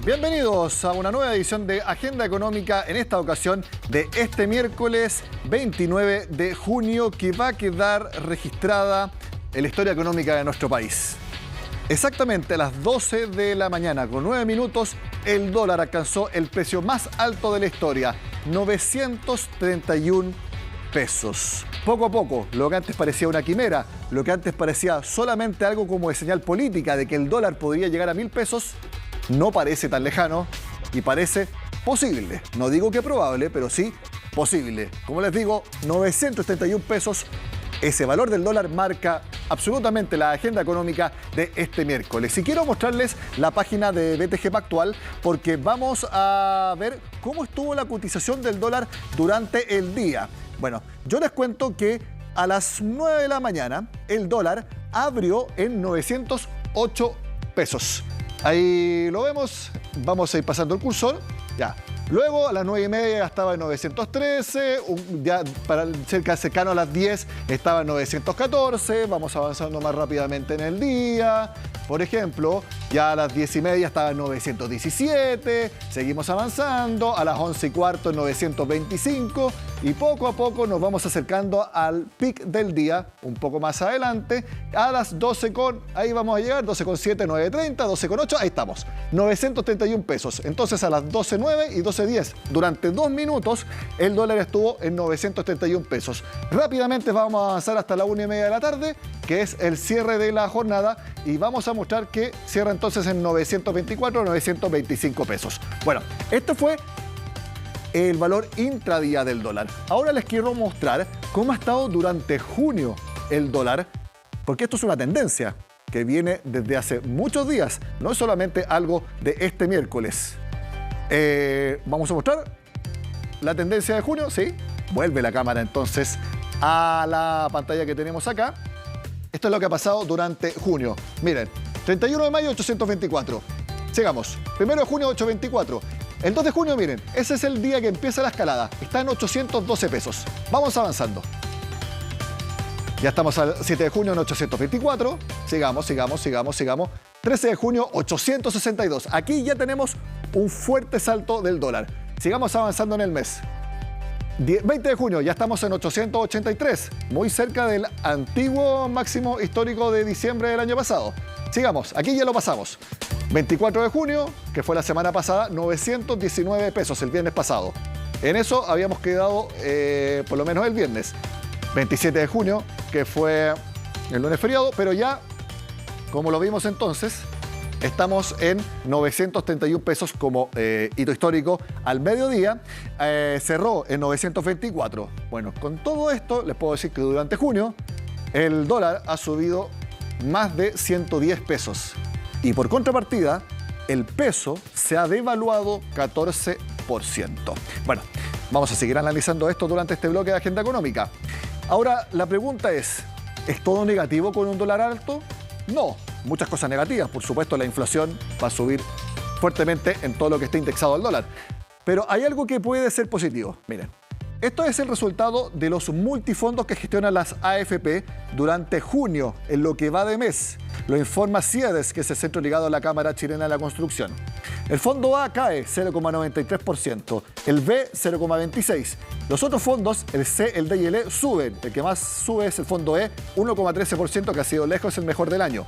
Bienvenidos a una nueva edición de Agenda Económica, en esta ocasión de este miércoles 29 de junio, que va a quedar registrada en la historia económica de nuestro país. Exactamente a las 12 de la mañana, con 9 minutos, el dólar alcanzó el precio más alto de la historia, 931 pesos. Poco a poco, lo que antes parecía una quimera, lo que antes parecía solamente algo como de señal política de que el dólar podría llegar a 1.000 pesos, no parece tan lejano y parece posible. No digo que probable, pero sí posible. Como les digo, 931 pesos. Ese valor del dólar marca absolutamente la agenda económica de este miércoles. Y quiero mostrarles la página de BTG Pactual porque vamos a ver cómo estuvo la cotización del dólar durante el día. Bueno, yo les cuento que a las 9 de la mañana el dólar abrió en 908 pesos. Ahí lo vemos, vamos a ir pasando el cursor, ya. Luego a las 9:30 estaba en 913, ya para cerca cercano a las 10 estaba en 914, vamos avanzando más rápidamente en el día. Por ejemplo, ya a las 10:30 estaba en 917, seguimos avanzando, a las 11:15 en 925 y poco a poco nos vamos acercando al pic del día, un poco más adelante, a las 12 con, ahí vamos a llegar, 12,7, 9:30, 12,8, ahí estamos, 931 pesos. Entonces a las 12:09 y 12:10, durante 2 minutos, el dólar estuvo en 931 pesos. Rápidamente vamos a avanzar hasta la 1:30 de la tarde, que es el cierre de la jornada, y vamos a mostrar que cierra entonces en 924 o 925 pesos. Bueno, este fue el valor intradía del dólar. Ahora les quiero mostrar cómo ha estado durante junio el dólar, porque esto es una tendencia que viene desde hace muchos días, no es solamente algo de este miércoles. Vamos a mostrar la tendencia de junio, ¿sí? Vuelve la cámara entonces a la pantalla que tenemos acá. Esto es lo que ha pasado durante junio. Miren, 31 de mayo, 824. Sigamos. 1 de junio, 824. El 2 de junio, miren, ese es el día que empieza la escalada. Está en 812 pesos. Vamos avanzando. Ya estamos al 7 de junio en 824. Sigamos. 13 de junio, 862. Aquí ya tenemos un fuerte salto del dólar. Sigamos avanzando en el mes. 20 de junio, ya estamos en 883, muy cerca del antiguo máximo histórico de diciembre del año pasado. Sigamos, aquí ya lo pasamos. 24 de junio, que fue la semana pasada, 919 pesos el viernes pasado. En eso habíamos quedado por lo menos el viernes. 27 de junio, que fue el lunes feriado, pero ya, como lo vimos entonces, estamos en 931 pesos como hito histórico al mediodía. Cerró en 924. Bueno, con todo esto les puedo decir que durante junio el dólar ha subido más de 110 pesos. Y por contrapartida, el peso se ha devaluado 14%. Bueno, vamos a seguir analizando esto durante este bloque de Agenda Económica. Ahora, la pregunta ¿es todo negativo con un dólar alto? No. Muchas cosas negativas, por supuesto la inflación va a subir fuertemente en todo lo que esté indexado al dólar. Pero hay algo que puede ser positivo. Miren, esto es el resultado de los multifondos que gestionan las AFP durante junio, en lo que va de mes. Lo informa CIEDES, que es el centro ligado a la Cámara Chilena de la Construcción. El fondo A cae 0,93%, el B 0,26%. Los otros fondos, el C, el D y el E, suben. El que más sube es el fondo E, 1,13%, que ha sido lejos el mejor del año.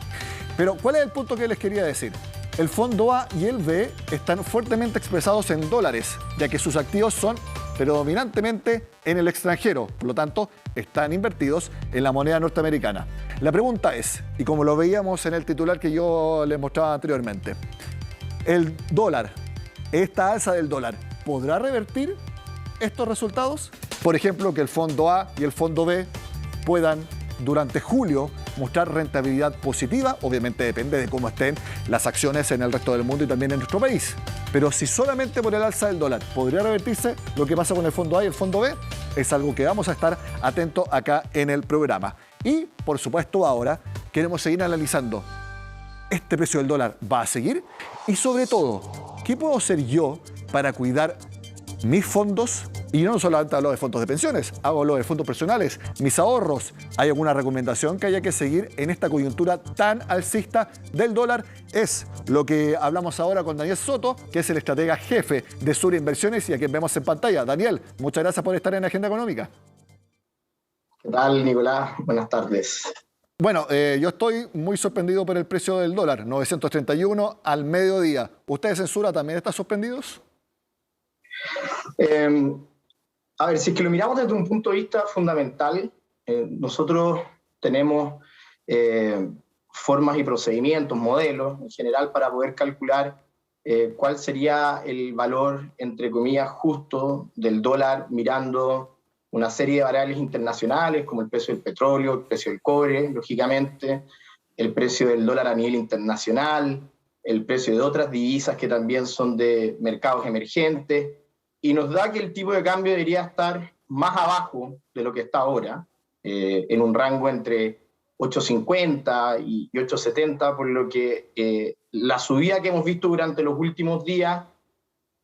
Pero, ¿cuál es el punto que les quería decir? El fondo A y el B están fuertemente expresados en dólares, ya que sus activos son predominantemente en el extranjero. Por lo tanto, están invertidos en la moneda norteamericana. La pregunta es, y como lo veíamos en el titular que yo les mostraba anteriormente, el dólar, esta alza del dólar, ¿podrá revertir estos resultados? Por ejemplo, que el fondo A y el fondo B puedan durante julio mostrar rentabilidad positiva. Obviamente depende de cómo estén las acciones en el resto del mundo y también en nuestro país. Pero si solamente por el alza del dólar podría revertirse lo que pasa con el fondo A y el fondo B, es algo que vamos a estar atentos acá en el programa. Y, por supuesto, ahora queremos seguir analizando. ¿Este precio del dólar va a seguir? Y sobre todo, ¿qué puedo hacer yo para cuidar mis fondos, Y yo no solamente hablo de fondos de pensiones, hablo de fondos personales, mis ahorros. ¿Hay alguna recomendación que haya que seguir en esta coyuntura tan alcista del dólar? Es lo que hablamos ahora con Daniel Soto, que es el estratega jefe de Sur Inversiones y a quien vemos en pantalla. Daniel, muchas gracias por estar en Agenda Económica. ¿Qué tal, Nicolás? Buenas tardes. Bueno, yo estoy muy sorprendido por el precio del dólar, 931 al mediodía. ¿Ustedes en Sura también están sorprendidos? A ver, si es que lo miramos desde un punto de vista fundamental, nosotros tenemos formas y procedimientos, modelos en general para poder calcular cuál sería el valor, entre comillas, justo del dólar mirando una serie de variables internacionales como el precio del petróleo, el precio del cobre, lógicamente, el precio del dólar a nivel internacional, el precio de otras divisas que también son de mercados emergentes, y nos da que el tipo de cambio debería estar más abajo de lo que está ahora, en un rango entre 8.50 y 8.70, por lo que la subida que hemos visto durante los últimos días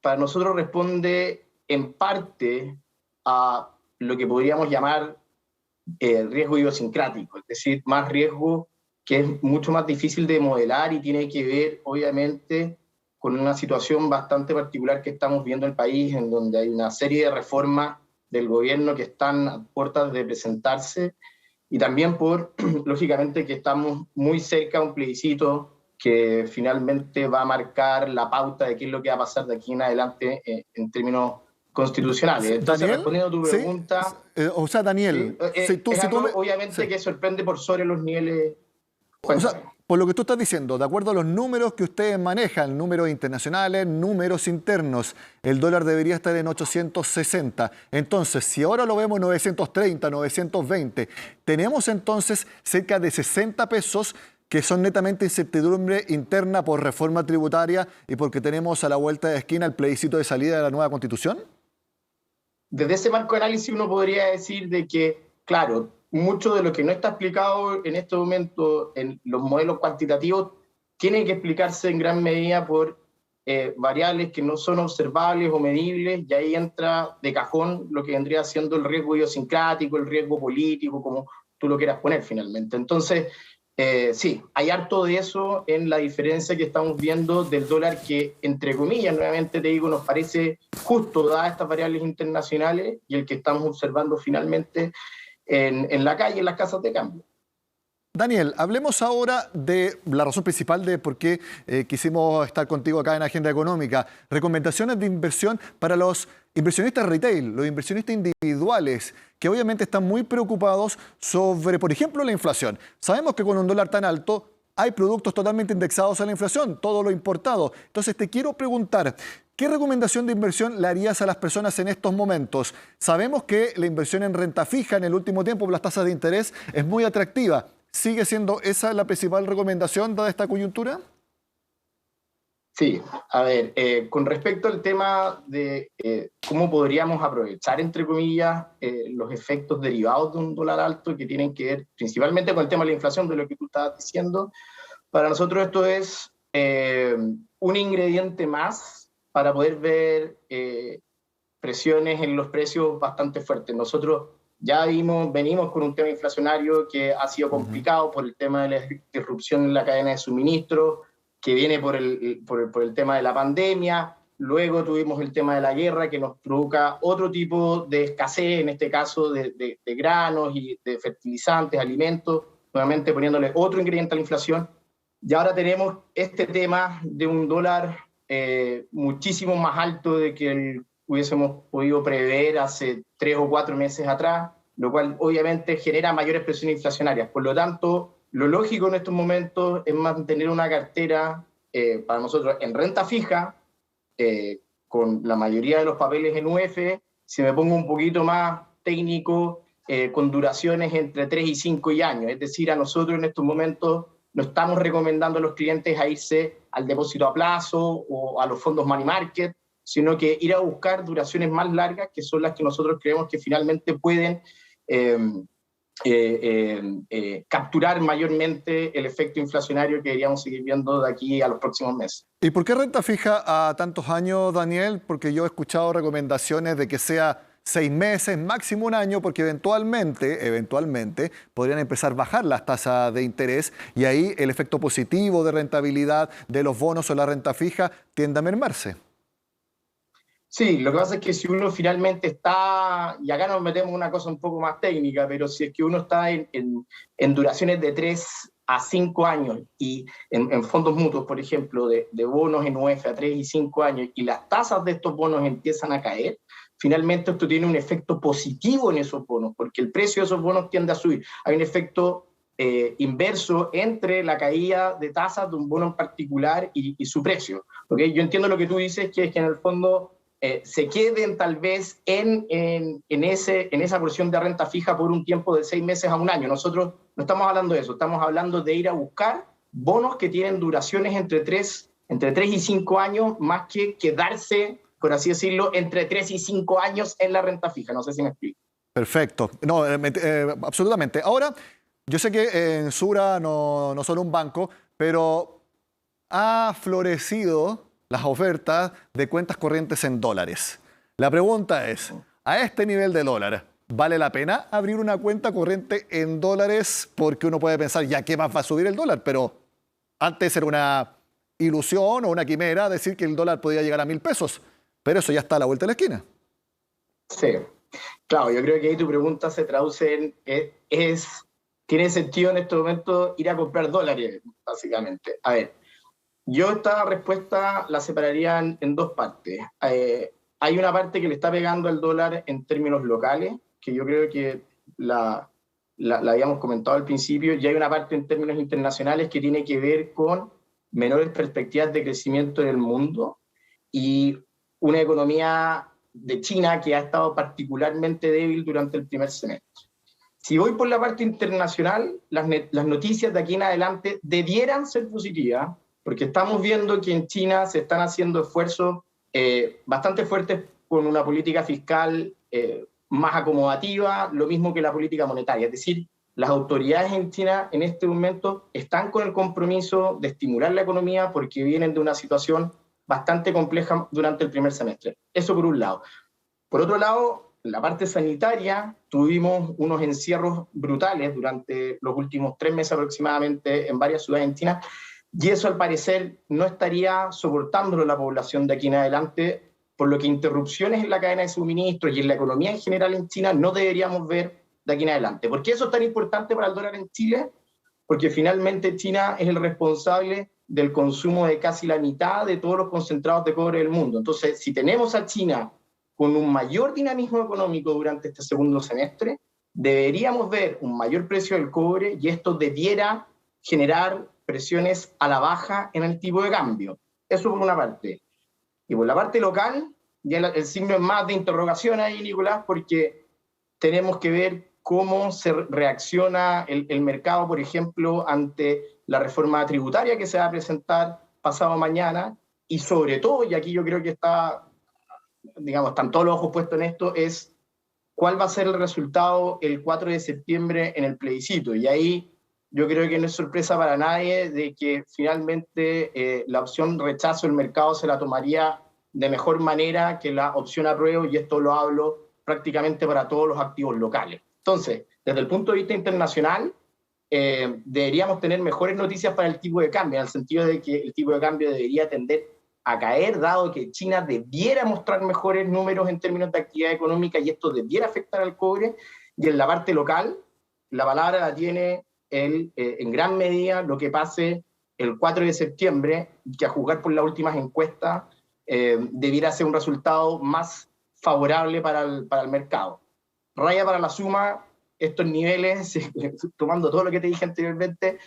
para nosotros responde en parte a lo que podríamos llamar riesgo idiosincrático, es decir, más riesgo que es mucho más difícil de modelar y tiene que ver, obviamente, con una situación bastante particular que estamos viendo en el país, en donde hay una serie de reformas del gobierno que están a puertas de presentarse, y también por, lógicamente, que estamos muy cerca de un plebiscito que finalmente va a marcar la pauta de qué es lo que va a pasar de aquí en adelante en términos constitucionales. Entonces, Daniel, respondiendo a tu pregunta... O sea, Daniel, sí, es algo, obviamente, que sorprende por sobre los niveles... O sea, por lo que tú estás diciendo, de acuerdo a los números que ustedes manejan, números internacionales, números internos, el dólar debería estar en 860. Entonces, si ahora lo vemos en 930, 920, tenemos entonces cerca de 60 pesos que son netamente incertidumbre interna por reforma tributaria y porque tenemos a la vuelta de esquina el plebiscito de salida de la nueva Constitución. Desde ese marco de análisis uno podría decir de que, claro, mucho de lo que no está explicado en este momento en los modelos cuantitativos tiene que explicarse en gran medida por variables que no son observables o medibles, y ahí entra de cajón lo que vendría siendo el riesgo idiosincrático, el riesgo político, como tú lo quieras poner finalmente. Entonces, sí, hay harto de eso en la diferencia que estamos viendo del dólar que, entre comillas, nuevamente te digo, nos parece justo dadas estas variables internacionales y el que estamos observando finalmente en la calle, en las casas de cambio. Daniel, hablemos ahora de la razón principal de por qué quisimos estar contigo acá en Agenda Económica. Recomendaciones de inversión para los inversionistas retail, los inversionistas individuales, que obviamente están muy preocupados sobre, por ejemplo, la inflación. Sabemos que con un dólar tan alto hay productos totalmente indexados a la inflación, todo lo importado. Entonces te quiero preguntar, ¿qué recomendación de inversión le harías a las personas en estos momentos? Sabemos que la inversión en renta fija en el último tiempo por las tasas de interés es muy atractiva. ¿Sigue siendo esa la principal recomendación dada esta coyuntura? Sí, a ver, con respecto al tema de cómo podríamos aprovechar, entre comillas, los efectos derivados de un dólar alto que tienen que ver principalmente con el tema de la inflación, de lo que tú estabas diciendo, para nosotros esto es un ingrediente más para poder ver presiones en los precios bastante fuertes. Nosotros ya venimos con un tema inflacionario que ha sido complicado por el tema de la disrupción en la cadena de suministro, que viene por el tema de la pandemia. Luego tuvimos el tema de la guerra, que nos provoca otro tipo de escasez, en este caso de granos y de fertilizantes, alimentos, nuevamente poniéndole otro ingrediente a la inflación. Y ahora tenemos este tema de un dólar muchísimo más alto de que hubiésemos podido prever hace 3 o 4 meses atrás, lo cual obviamente genera mayores presiones inflacionarias. Por lo tanto, lo lógico en estos momentos es mantener una cartera para nosotros en renta fija, con la mayoría de los papeles en UF, si me pongo un poquito más técnico, con duraciones entre 3 y 5 años. Es decir, a nosotros en estos momentos no estamos recomendando a los clientes a irse al depósito a plazo o a los fondos money market, sino que ir a buscar duraciones más largas, que son las que nosotros creemos que finalmente pueden capturar mayormente el efecto inflacionario que deberíamos seguir viendo de aquí a los próximos meses. ¿Y por qué renta fija a tantos años, Daniel? Porque yo he escuchado recomendaciones de que sea 6 meses, máximo un año, porque eventualmente podrían empezar a bajar las tasas de interés y ahí el efecto positivo de rentabilidad de los bonos o la renta fija tiende a mermarse. Sí, lo que pasa es que si uno finalmente está, y acá nos metemos en una cosa un poco más técnica, pero si es que uno está en duraciones de 3 a 5 años y en fondos mutuos, por ejemplo, de bonos en UEF a 3 y 5 años, y las tasas de estos bonos empiezan a caer, finalmente esto tiene un efecto positivo en esos bonos, porque el precio de esos bonos tiende a subir. Hay un efecto inverso entre la caída de tasas de un bono en particular y su precio. ¿Okay? Yo entiendo lo que tú dices, que es que en el fondo se queden tal vez en esa porción de renta fija por un tiempo de 6 meses a un año. Nosotros no estamos hablando de eso, estamos hablando de ir a buscar bonos que tienen duraciones entre 3 y 5 años, más que quedarse, por así decirlo, entre 3 y 5 años en la renta fija. No sé si me explico. Perfecto. No, absolutamente. Ahora, yo sé que en Sura no son un banco, pero ha florecido las ofertas de cuentas corrientes en dólares. La pregunta es, a este nivel de dólar, ¿vale la pena abrir una cuenta corriente en dólares? Porque uno puede pensar, ya, ¿qué más va a subir el dólar? Pero antes era una ilusión o una quimera decir que el dólar podía llegar a 1.000 pesos. Pero eso ya está a la vuelta de la esquina. Sí, claro, yo creo que ahí tu pregunta se traduce en, tiene sentido en este momento ir a comprar dólares, básicamente. A ver, yo esta respuesta la separaría en dos partes. Hay una parte que le está pegando al dólar en términos locales, que yo creo que la habíamos comentado al principio, y hay una parte en términos internacionales que tiene que ver con menores perspectivas de crecimiento en el mundo y una economía de China que ha estado particularmente débil durante el primer semestre. Si voy por la parte internacional, las noticias de aquí en adelante debieran ser positivas, porque estamos viendo que en China se están haciendo esfuerzos bastante fuertes con una política fiscal más acomodativa, lo mismo que la política monetaria. Es decir, las autoridades en China en este momento están con el compromiso de estimular la economía porque vienen de una situación bastante compleja durante el primer semestre. Eso por un lado. Por otro lado, en la parte sanitaria tuvimos unos encierros brutales durante los últimos 3 meses aproximadamente en varias ciudades en China, y eso al parecer no estaría soportándolo la población de aquí en adelante, por lo que interrupciones en la cadena de suministro y en la economía en general en China no deberíamos ver de aquí en adelante. ¿Por qué eso es tan importante para el dólar en Chile? Porque finalmente China es el responsable del consumo de casi la mitad de todos los concentrados de cobre del mundo. Entonces, si tenemos a China con un mayor dinamismo económico durante este segundo semestre, deberíamos ver un mayor precio del cobre y esto debiera generar presiones a la baja en el tipo de cambio. Eso por una parte. Y por la parte local, ya el signo es más de interrogación ahí, Nicolás, porque tenemos que ver cómo se reacciona el mercado, por ejemplo, ante la reforma tributaria que se va a presentar pasado mañana, y sobre todo, y aquí yo creo que están todos los ojos puestos en esto, es cuál va a ser el resultado el 4 de septiembre en el plebiscito. Y ahí yo creo que no es sorpresa para nadie de que finalmente la opción rechazo el mercado se la tomaría de mejor manera que la opción apruebo, y esto lo hablo prácticamente para todos los activos locales. Entonces, desde el punto de vista internacional, deberíamos tener mejores noticias para el tipo de cambio, en el sentido de que el tipo de cambio debería tender a caer, dado que China debiera mostrar mejores números en términos de actividad económica y esto debiera afectar al cobre. Y en la parte local, la palabra la tiene en gran medida lo que pase el 4 de septiembre, que a juzgar por las últimas encuestas debiera ser un resultado más favorable para el mercado. Raya para la suma, estos niveles, tomando todo lo que te dije anteriormente,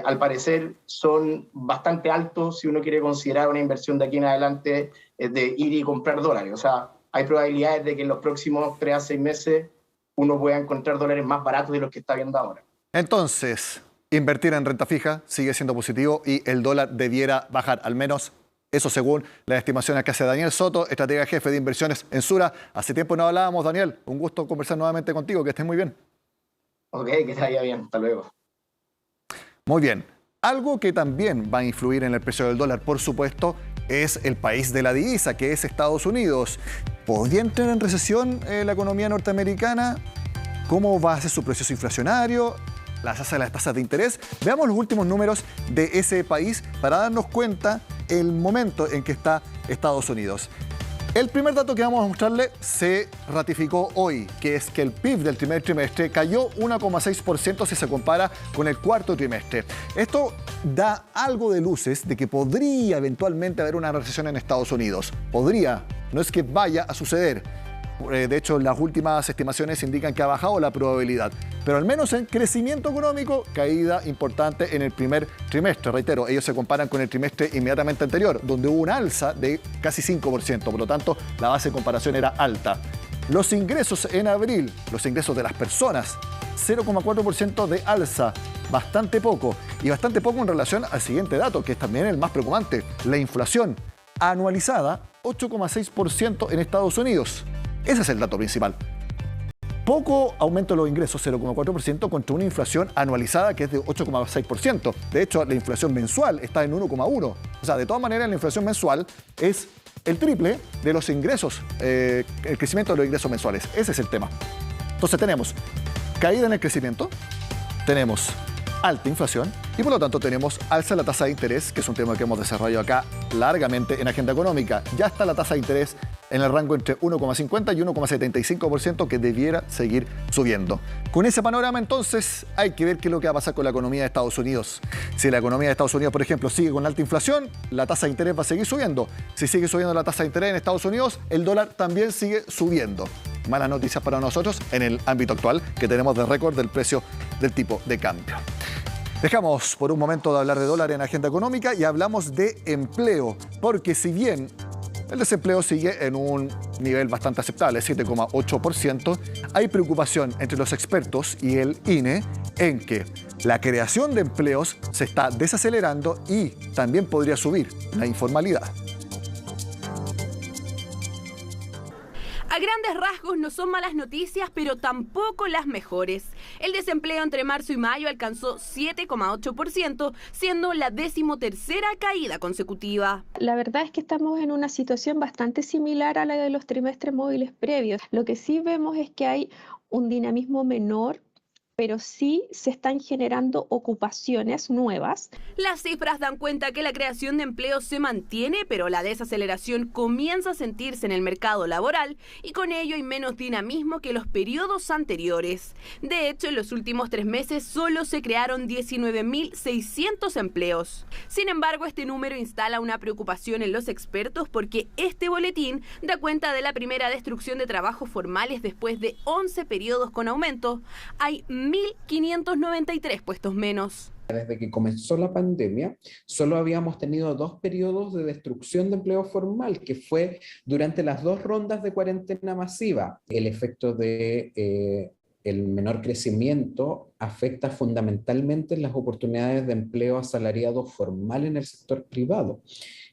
al parecer son bastante altos si uno quiere considerar una inversión de aquí en adelante de ir y comprar dólares. O sea, hay probabilidades de que en los próximos 3 a 6 meses uno pueda encontrar dólares más baratos de los que está viendo ahora. Entonces, invertir en renta fija sigue siendo positivo y el dólar debiera bajar, al menos eso según las estimaciones que hace Daniel Soto, estratega jefe de inversiones en Sura. Hace tiempo no hablábamos, Daniel. Un gusto conversar nuevamente contigo. Que estés muy bien. Ok, que te vaya bien. Hasta luego. Muy bien. Algo que también va a influir en el precio del dólar, por supuesto, es el país de la divisa, que es Estados Unidos. ¿Podría entrar en recesión la economía norteamericana? ¿Cómo va a ser su proceso inflacionario? Las tasas de interés. Veamos los últimos números de ese país para darnos cuenta el momento en que está Estados Unidos. El primer dato que vamos a mostrarle se ratificó hoy, que es que el PIB del primer trimestre cayó 1,6% si se compara con el cuarto trimestre. Esto da algo de luces de que podría eventualmente haber una recesión en Estados Unidos. Podría, no es que vaya a suceder. De hecho, las últimas estimaciones indican que ha bajado la probabilidad. Pero al menos en crecimiento económico, caída importante en el primer trimestre. Reitero, ellos se comparan con el trimestre inmediatamente anterior, donde hubo una alza de casi 5%. Por lo tanto, la base de comparación era alta. Los ingresos en abril, los ingresos de las personas, 0,4% de alza. Bastante poco. Y bastante poco en relación al siguiente dato, que es también el más preocupante. La inflación anualizada, 8,6% en Estados Unidos. Ese es el dato principal. Poco aumento de los ingresos, 0,4%, contra una inflación anualizada que es de 8,6%. De hecho, la inflación mensual está en 1,1%. O sea, de todas maneras, la inflación mensual es el triple de los ingresos, el crecimiento de los ingresos mensuales. Ese es el tema. Entonces tenemos caída en el crecimiento, tenemos alta inflación y por lo tanto tenemos alza en la tasa de interés, que es un tema que hemos desarrollado acá largamente en Agenda Económica. Ya está la tasa de interés en el rango entre 1,50 y 1,75% que debiera seguir subiendo. Con ese panorama entonces hay que ver qué es lo que va a pasar con la economía de Estados Unidos. Si la economía de Estados Unidos, por ejemplo, sigue con alta inflación, la tasa de interés va a seguir subiendo. Si sigue subiendo la tasa de interés en Estados Unidos, el dólar también sigue subiendo. Malas noticias para nosotros en el ámbito actual que tenemos de récord del precio del tipo de cambio. Dejamos por un momento de hablar de dólar en Agenda Económica y hablamos de empleo, porque si bien el desempleo sigue en un nivel bastante aceptable, 7,8%, hay preocupación entre los expertos y el INE en que la creación de empleos se está desacelerando y también podría subir la informalidad. A grandes rasgos no son malas noticias, pero tampoco las mejores. El desempleo entre marzo y mayo alcanzó 7,8%, siendo la 13ª caída consecutiva. La verdad es que estamos en una situación bastante similar a la de los trimestres móviles previos. Lo que sí vemos es que hay un dinamismo menor, pero sí se están generando ocupaciones nuevas. Las cifras dan cuenta que la creación de empleo se mantiene, pero la desaceleración comienza a sentirse en el mercado laboral y con ello hay menos dinamismo que los periodos anteriores. De hecho, en los últimos 3 meses solo se crearon 19.600 empleos. Sin embargo, este número instala una preocupación en los expertos porque este boletín da cuenta de la primera destrucción de trabajos formales después de 11 periodos con aumento. Hay 1.593 puestos menos. Desde que comenzó la pandemia, solo habíamos tenido 2 periodos de destrucción de empleo formal, que fue durante las 2 rondas de cuarentena masiva. El efecto de el menor crecimiento afecta fundamentalmente las oportunidades de empleo asalariado formal en el sector privado.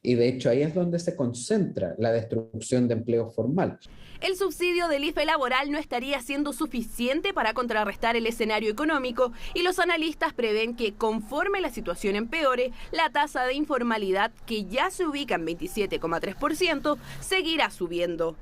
Y de hecho ahí es donde se concentra la destrucción de empleo formal. El subsidio del IFE laboral no estaría siendo suficiente para contrarrestar el escenario económico y los analistas prevén que conforme la situación empeore, la tasa de informalidad, que ya se ubica en 27,3%, seguirá subiendo.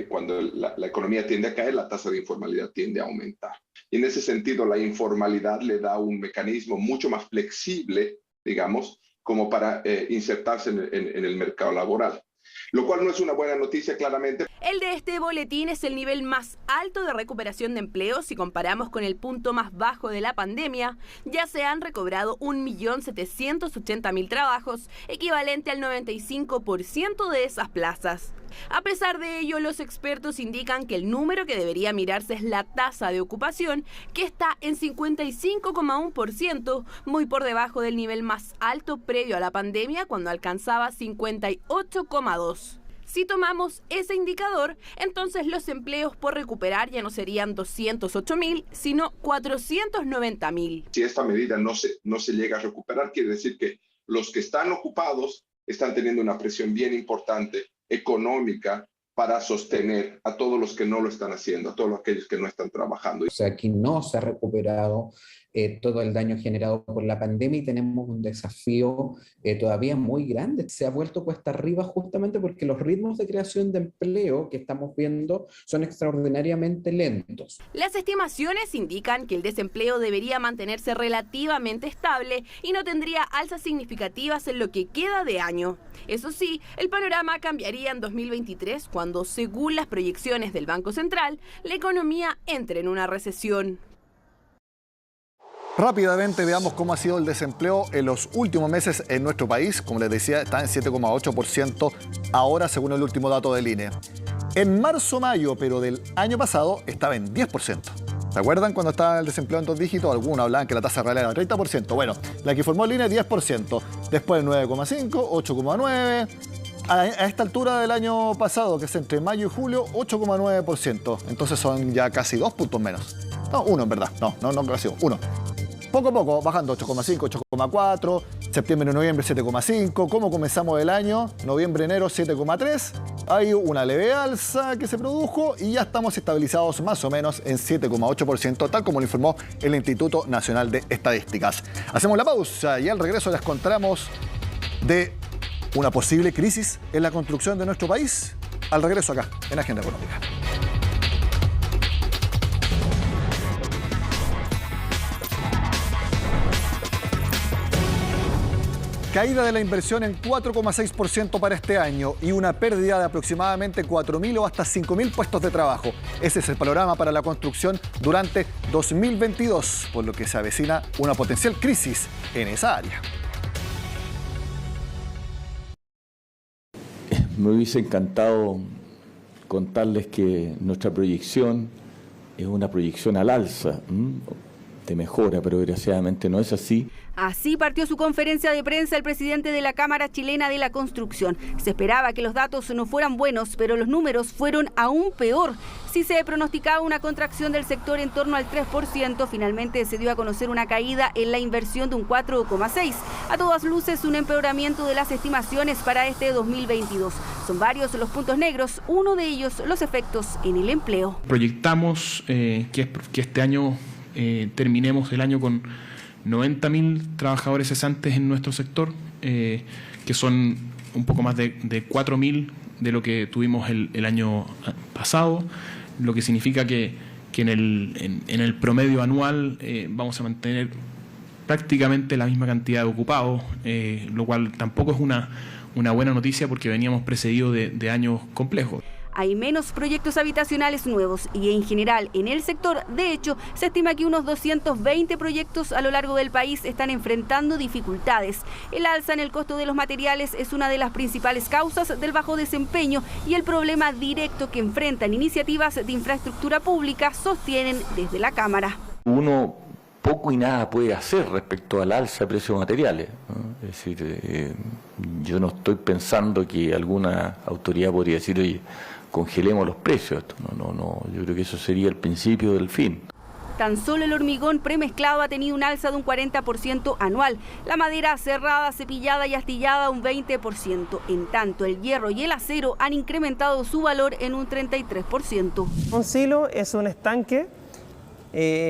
Cuando la economía tiende a caer, la tasa de informalidad tiende a aumentar. Y en ese sentido, la informalidad le da un mecanismo mucho más flexible, digamos, como para insertarse en el mercado laboral. Lo cual no es una buena noticia, claramente. El de este boletín es el nivel más alto de recuperación de empleo si comparamos con el punto más bajo de la pandemia. Ya se han recobrado 1.780.000 trabajos, equivalente al 95% de esas plazas. A pesar de ello, los expertos indican que el número que debería mirarse es la tasa de ocupación, que está en 55,1%, muy por debajo del nivel más alto previo a la pandemia, cuando alcanzaba 58,2%. Si tomamos ese indicador, entonces los empleos por recuperar ya no serían 208.000, sino 490.000. Si esta medida no se llega a recuperar, quiere decir que los que están ocupados están teniendo una presión bien importante económica para sostener a todos los que no lo están haciendo, a todos aquellos que no están trabajando. O sea, aquí no se ha recuperado todo el daño generado por la pandemia y tenemos un desafío todavía muy grande. Se ha vuelto cuesta arriba justamente porque los ritmos de creación de empleo que estamos viendo son extraordinariamente lentos. Las estimaciones indican que el desempleo debería mantenerse relativamente estable y no tendría alzas significativas en lo que queda de año. Eso sí, el panorama cambiaría en 2023 cuando, según las proyecciones del Banco Central, la economía entre en una recesión. Rápidamente veamos cómo ha sido el desempleo en los últimos meses en nuestro país. Como les decía, está en 7,8% ahora según el último dato del INE. En marzo-mayo, pero del año pasado, estaba en 10%. ¿Se acuerdan cuando estaba el desempleo en 2 dígitos? Algunos hablaban que la tasa real era 30%. Bueno, la que informó el INE, 10%. Después 9,5%, 8,9%. A esta altura del año pasado, que es entre mayo y julio, 8,9%. Entonces son ya casi 2 puntos menos. No, 1 en verdad. No casi 1. Poco a poco, bajando 8,5, 8,4, septiembre y noviembre 7,5. ¿Cómo comenzamos el año? Noviembre, enero 7,3. Hay una leve alza que se produjo y ya estamos estabilizados más o menos en 7,8%, tal como lo informó el Instituto Nacional de Estadísticas. Hacemos la pausa y al regreso les contamos de una posible crisis en la construcción de nuestro país. Al regreso acá, en Agenda Económica. Caída de la inversión en 4,6% para este año y una pérdida de aproximadamente 4.000 o hasta 5.000 puestos de trabajo. Ese es el panorama para la construcción durante 2022, por lo que se avecina una potencial crisis en esa área. Me hubiese encantado contarles que nuestra proyección es una proyección al alza, de mejora, pero desgraciadamente no es así. Así partió su conferencia de prensa el presidente de la Cámara Chilena de la Construcción. Se esperaba que los datos no fueran buenos, pero los números fueron aún peor. Si se pronosticaba una contracción del sector en torno al 3%, finalmente se dio a conocer una caída en la inversión de un 4,6%. A todas luces, un empeoramiento de las estimaciones para este 2022. Son varios los puntos negros, uno de ellos los efectos en el empleo. Proyectamos que este año terminemos el año con 90.000 trabajadores cesantes en nuestro sector, que son un poco más de 4.000 de lo que tuvimos el año pasado, lo que significa que en el promedio anual vamos a mantener prácticamente la misma cantidad de ocupados, lo cual tampoco es una buena noticia porque veníamos precedidos de años complejos. Hay menos proyectos habitacionales nuevos y en general en el sector, de hecho, se estima que unos 220 proyectos a lo largo del país están enfrentando dificultades. El alza en el costo de los materiales es una de las principales causas del bajo desempeño y el problema directo que enfrentan iniciativas de infraestructura pública, sostienen desde la Cámara. Uno poco y nada puede hacer respecto al alza de precios de materiales, ¿no? Es decir, yo no estoy pensando que alguna autoridad podría decir, oye, congelemos los precios. No, yo creo que eso sería el principio del fin. Tan solo el hormigón premezclado ha tenido un alza de un 40% anual, la madera cerrada, cepillada y astillada un 20%. En tanto, el hierro y el acero han incrementado su valor en un 33%. Un silo es un estanque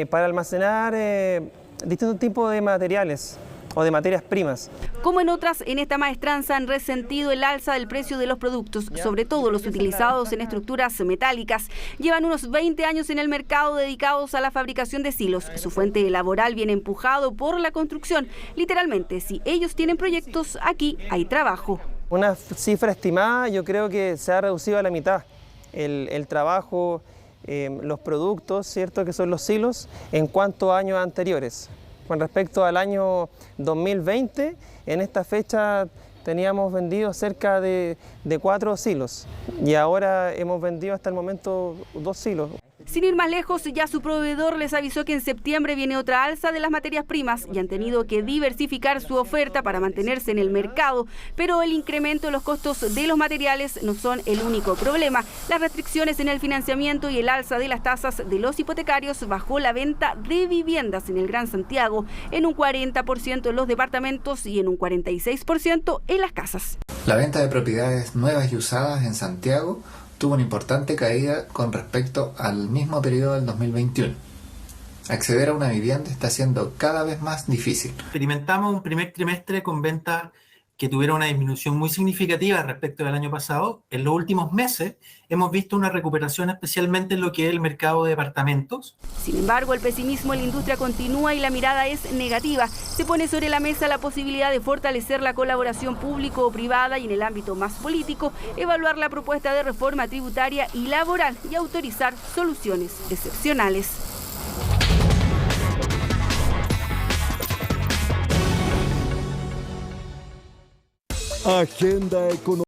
para almacenar distintos tipos de materiales o de materias primas. Como en otras, en esta maestranza han resentido el alza del precio de los productos, sobre todo los utilizados en estructuras metálicas. Llevan unos 20 años en el mercado dedicados a la fabricación de silos. Su fuente laboral viene empujado por la construcción. Literalmente, si ellos tienen proyectos, aquí hay trabajo. Una cifra estimada, yo creo que se ha reducido a la mitad el trabajo, los productos, ¿cierto?, que son los silos, en cuanto a años anteriores. Con respecto al año 2020, en esta fecha teníamos vendido cerca de 4 silos y ahora hemos vendido hasta el momento 2 silos. Sin ir más lejos, ya su proveedor les avisó que en septiembre viene otra alza de las materias primas y han tenido que diversificar su oferta para mantenerse en el mercado. Pero el incremento de los costos de los materiales no son el único problema. Las restricciones en el financiamiento y el alza de las tasas de los hipotecarios bajó la venta de viviendas en el Gran Santiago en un 40% en los departamentos y en un 46% en las casas. La venta de propiedades nuevas y usadas en Santiago tuvo una importante caída con respecto al mismo periodo del 2021. Acceder a una vivienda está siendo cada vez más difícil. Experimentamos un primer trimestre con ventas que tuvieron una disminución muy significativa respecto del año pasado. En los últimos meses hemos visto una recuperación especialmente en lo que es el mercado de departamentos. Sin embargo, el pesimismo en la industria continúa y la mirada es negativa. Se pone sobre la mesa la posibilidad de fortalecer la colaboración público o privada y en el ámbito más político, evaluar la propuesta de reforma tributaria y laboral y autorizar soluciones excepcionales. Agenda Económica.